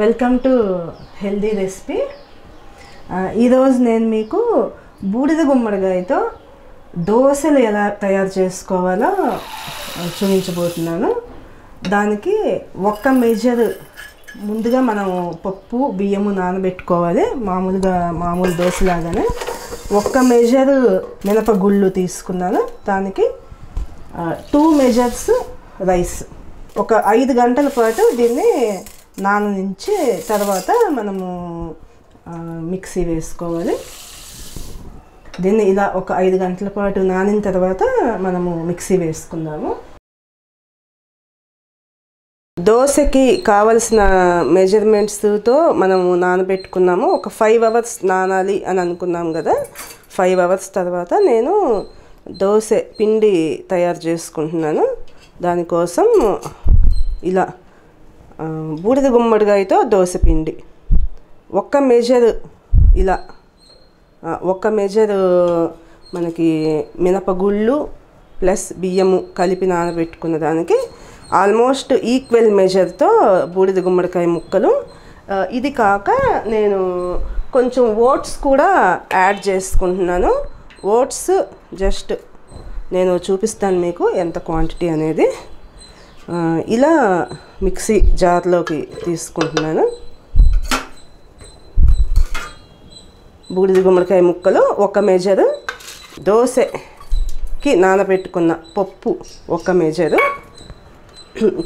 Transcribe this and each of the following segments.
Welcome to healthy recipe. ఈరోజు నేను మీకు బూడిద గుమ్మడికాయతో దోశలు ఎలా తయారు చేసుకోవాలో చూపించబోతున్నాను. దానికి ఒక్క మెజర్ ముందుగా మనం పప్పు బియ్యము నానబెట్టుకోవాలి. మామూలు దోశలాగానే ఒక్క మెజర్ మినపగుళ్ళు తీసుకున్నాను. దానికి 2 మెజర్స్ రైస్. ఒక 5 గంటల పాటు దీన్ని నాననించి తర్వాత మనము మిక్సీ వేసుకోవాలి. దీన్ని ఇలా ఒక 5 గంటల పాటు నానిన తర్వాత మనము మిక్సీ వేసుకుందాము. దోశకి కావలసిన మెజర్మెంట్స్తో మనము నానబెట్టుకున్నాము. ఒక 5 అవర్స్ నానాలి అని అనుకున్నాం కదా. 5 అవర్స్ తర్వాత నేను దోశ పిండి తయారు చేసుకుంటున్నాను. దానికోసం ఇలా బూడిద గుమ్మడికాయతో దోశ పిండి ఒక్క మెజర్, ఇలా ఒక్క మెజర్ మనకి మినపగుళ్ళు ప్లస్ బియ్యము కలిపి నానబెట్టుకున్న దానికి ఆల్మోస్ట్ ఈక్వల్ మెజర్తో బూడిద గుమ్మడికాయ ముక్కలు. ఇది కాక నేను కొంచెం ఓట్స్ కూడా యాడ్ చేసుకుంటున్నాను. ఓట్స్ జస్ట్ నేను చూపిస్తాను మీకు ఎంత క్వాంటిటీ అనేది. ఇలా మిక్సీ జార్లోకి తీసుకుంటున్నాను. బూడిద గుమ్మడికాయ ముక్కలు ఒక మెజరు, దోశకి నానబెట్టుకున్న పప్పు ఒక మెజరు,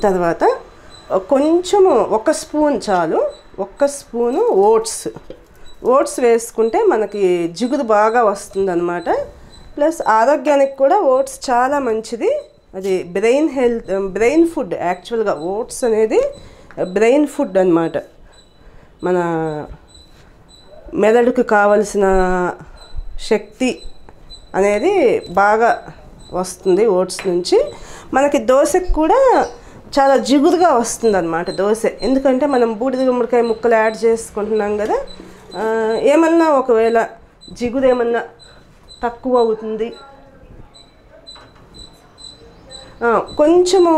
తర్వాత కొంచెము 1 స్పూన్ చాలు, 1 స్పూను ఓట్స్ వేసుకుంటే మనకి జిగురు బాగా వస్తుంది అన్నమాట. ప్లస్ ఆరోగ్యానికి కూడా ఓట్స్ చాలా మంచిది. అది బ్రెయిన్ ఫుడ్. యాక్చువల్గా ఓట్స్ అనేది బ్రెయిన్ ఫుడ్ అన్నమాట. మన మెదడుకు కావలసిన శక్తి అనేది బాగా వస్తుంది ఓట్స్ నుంచి. మనకి దోశకు కూడా చాలా జిగురుగా వస్తుంది అన్నమాట దోశ. ఎందుకంటే మనం బూడిద గుమ్మడికాయ ముక్కలు యాడ్ చేసుకుంటున్నాం కదా. ఏమన్నా ఒకవేళ జిగురు ఏమన్నా తక్కువ అవుతుంది. కొంచెము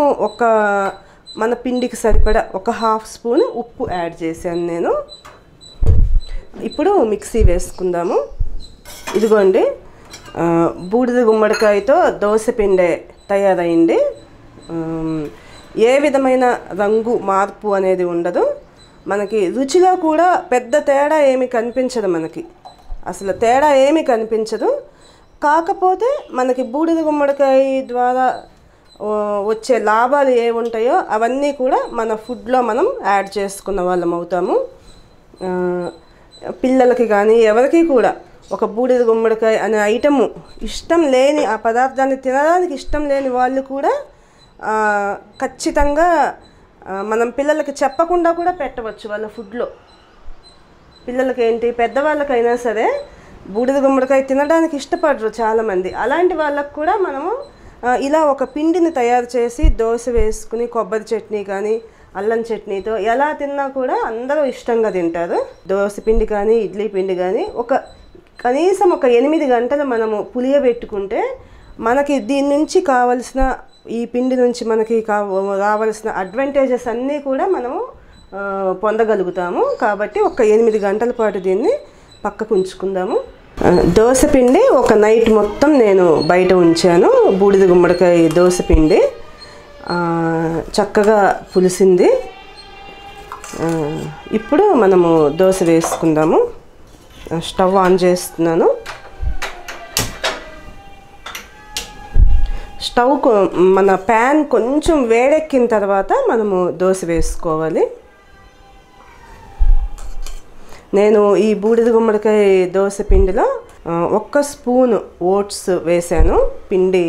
మన పిండికి సరిపడా ఒక 1/2 స్పూన్ ఉప్పు యాడ్ చేశాను నేను. ఇప్పుడు మిక్సీ వేసుకుందాము. ఇదిగోండి, బూడిద గుమ్మడికాయతో దోశ పిండి తయారైంది. ఏ విధమైన రంగు మార్పు అనేది ఉండదు. మనకి రుచిలో కూడా పెద్ద తేడా ఏమి కనిపించదు. మనకి అసలు తేడా ఏమి కనిపించదు. కాకపోతే మనకి బూడిద గుమ్మడికాయ ద్వారా వచ్చే లాభాలు ఏ ఉంటాయో అవన్నీ కూడా మన ఫుడ్లో మనం యాడ్ చేసుకున్న వాళ్ళం అవుతాము. పిల్లలకి కానీ ఎవరికి కూడా ఒక బూడిద గుమ్మడికాయ అనే ఐటము ఇష్టం లేని, ఆ పదార్థాన్ని తినడానికి ఇష్టం లేని వాళ్ళు కూడా ఖచ్చితంగా మనం పిల్లలకి చెప్పకుండా కూడా పెట్టవచ్చు వాళ్ళ ఫుడ్లో. పిల్లలకి ఏంటి, పెద్దవాళ్ళకైనా సరే బూడిద గుమ్మడికాయ తినడానికి ఇష్టపడరు చాలామంది. అలాంటి వాళ్ళకు కూడా మనము ఇలా ఒక పిండిని తయారు చేసి దోశ వేసుకుని కొబ్బరి చట్నీ కానీ అల్లం చట్నీతో ఎలా తిన్నా కూడా అందరూ ఇష్టంగా తింటారు. దోశ పిండి కానీ ఇడ్లీ పిండి కానీ కనీసం ఒక 8 గంటలు మనము పులియబెట్టుకుంటే మనకి దీని నుంచి కావలసిన, ఈ పిండి నుంచి మనకి రావాల్సిన అడ్వాంటేజెస్ అన్నీ కూడా మనము పొందగలుగుతాము. కాబట్టి ఒక 8 గంటల పాటు దీన్ని పక్కకు ఉంచుకుందాము. దోశ పిండి ఒక నైట్ మొత్తం నేను బయట ఉంచాను. బూడిద గుమ్మడికాయ దోశ పిండి చక్కగా పులిసింది. ఇప్పుడు మనము దోశ వేసుకుందాము. స్టవ్ ఆన్ చేస్తున్నాను. మన ప్యాన్ కొంచెం వేడెక్కిన తర్వాత మనము దోశ వేసుకోవాలి. నేను ఈ బూడిద గుమ్మడికాయ దోశ పిండిలో 1 స్పూను ఓట్స్ వేసాను పిండి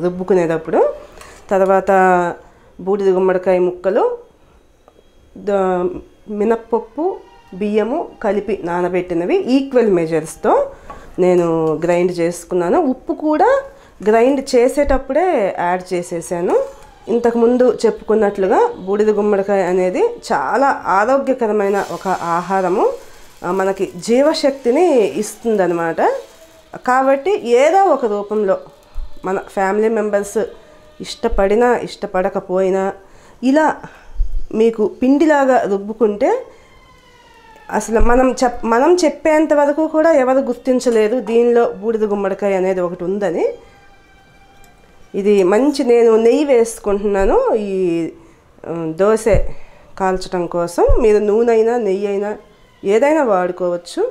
రుబ్బుకునేటప్పుడు. తర్వాత బూడిద గుమ్మడికాయ ముక్కలు, మినప్పప్పు, బియ్యము కలిపి నానబెట్టినవి ఈక్వల్ మెజర్స్తో నేను గ్రైండ్ చేసుకున్నాను. ఉప్పు కూడా గ్రైండ్ చేసేటప్పుడే యాడ్ చేసేసాను. ఇంతకుముందు చెప్పుకున్నట్లుగా బూడిద గుమ్మడికాయ అనేది చాలా ఆరోగ్యకరమైన ఒక ఆహారము. మనకి జీవశక్తిని ఇస్తుందన్నమాట. కాబట్టి ఏదో ఒక రూపంలో మన ఫ్యామిలీ మెంబర్స్ ఇష్టపడినా ఇష్టపడకపోయినా ఇలా మీకు పిండిలాగా రుబ్బుకుంటే అసలు మనం చెప్పేంత వరకు కూడా ఎవరు గుర్తించలేదు దీనిలో బూడిద గుమ్మడికాయ అనేది ఒకటి ఉందని. ఇది నేను నెయ్యి వేసుకుంటున్నాను ఈ దోశ కాల్చడం కోసం. మీరు నూనె అయినా నెయ్యి అయినా ఏదైనా వాడుకోవచ్చు.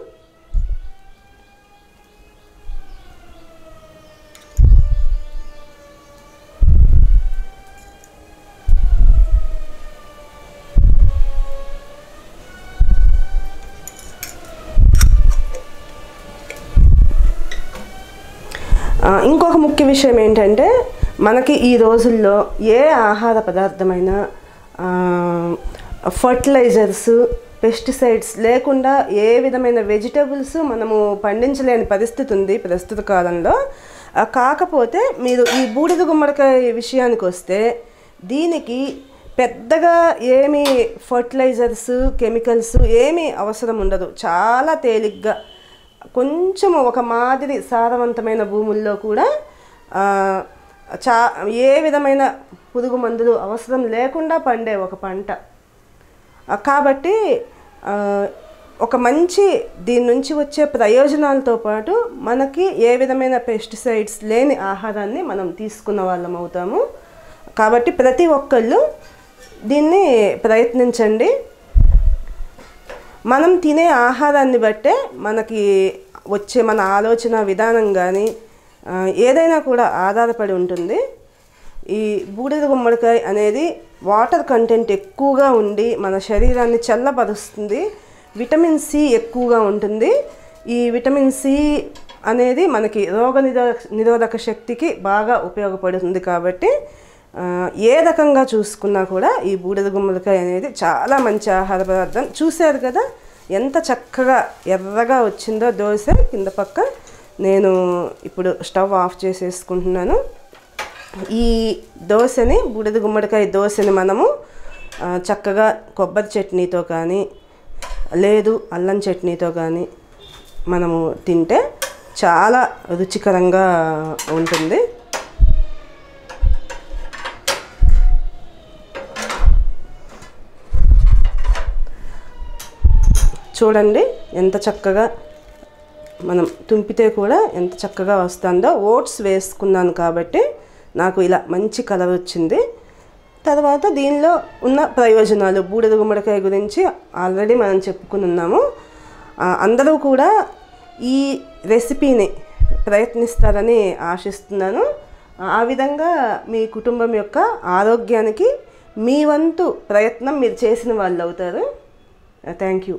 ఇంకొక ముఖ్య విషయం ఏంటంటే మనకి ఈ రోజుల్లో ఏ ఆహార పదార్థమైనా ఫర్టిలైజర్స్, పెస్టిసైడ్స్ లేకుండా ఏ విధమైన వెజిటబుల్స్ మనము పండించలేని పరిస్థితి ఉంది ప్రస్తుత కాలంలో. కాకపోతే మీరు ఈ బూడిద గుమ్మడికాయ విషయానికి వస్తే దీనికి పెద్దగా ఏమీ ఫర్టిలైజర్స్, కెమికల్స్ ఏమీ అవసరం ఉండదు. చాలా తేలిగ్గా కొంచెం ఒక మాదిరి సారవంతమైన భూముల్లో కూడా ఏ విధమైన పురుగు మందులు అవసరం లేకుండా పండే ఒక పంట. కాబట్టి ఒక మంచి దీని నుంచి వచ్చే ప్రయోజనాలతో పాటు మనకి ఏ విధమైన పెస్టిసైడ్స్ లేని ఆహారాన్ని మనం తీసుకున్న వాళ్ళం అవుతాము. కాబట్టి ప్రతి ఒక్కళ్ళు దీన్ని ప్రయత్నించండి. మనం తినే ఆహారాన్ని బట్టే మనకి వచ్చే మన ఆలోచన విధానం కానీ ఏదైనా కూడా ఆధారపడి ఉంటుంది. ఈ బూడిద గుమ్మడికాయ అనేది వాటర్ కంటెంట్ ఎక్కువగా ఉండి మన శరీరాన్ని చల్లబరుస్తుంది. విటమిన్ సి ఎక్కువగా ఉంటుంది. ఈ విటమిన్ సి అనేది మనకి రోగ నిరోధక శక్తికి బాగా ఉపయోగపడుతుంది. కాబట్టి ఏ రకంగా చూసుకున్నా కూడా ఈ బూడిద గుమ్మడికాయ అనేది చాలా మంచి ఆహార పదార్థం. చూశారు కదా ఎంత చక్కగా ఎర్రగా వచ్చిందో దోశ. కింద పక్క నేను ఇప్పుడు స్టవ్ ఆఫ్ చేసేసుకుంటున్నాను. ఈ దోశని, బూడిద గుమ్మడికాయ దోశని మనము చక్కగా కొబ్బరి చట్నీతో కానీ లేదు అల్లం చట్నీతో కానీ మనము తింటే చాలా రుచికరంగా ఉంటుంది. చూడండి ఎంత చక్కగా మనం తుంపితే కూడా ఎంత చక్కగా వస్తుందో. ఓట్స్ వేసుకున్నాను కాబట్టి నాకు ఇలా మంచి కలర్ వచ్చింది. తర్వాత దీనిలో ఉన్న ప్రయోజనాలు బూడిద గుమ్మడికాయ గురించి ఆల్రెడీ మనం చెప్పుకున్నాము. అందరూ కూడా ఈ రెసిపీని ప్రయత్నిస్తారని ఆశిస్తున్నాను. ఆ విధంగా మీ కుటుంబం యొక్క ఆరోగ్యానికి మీ వంతు ప్రయత్నం మీరు చేసిన వాళ్ళు అవుతారు. Thank you.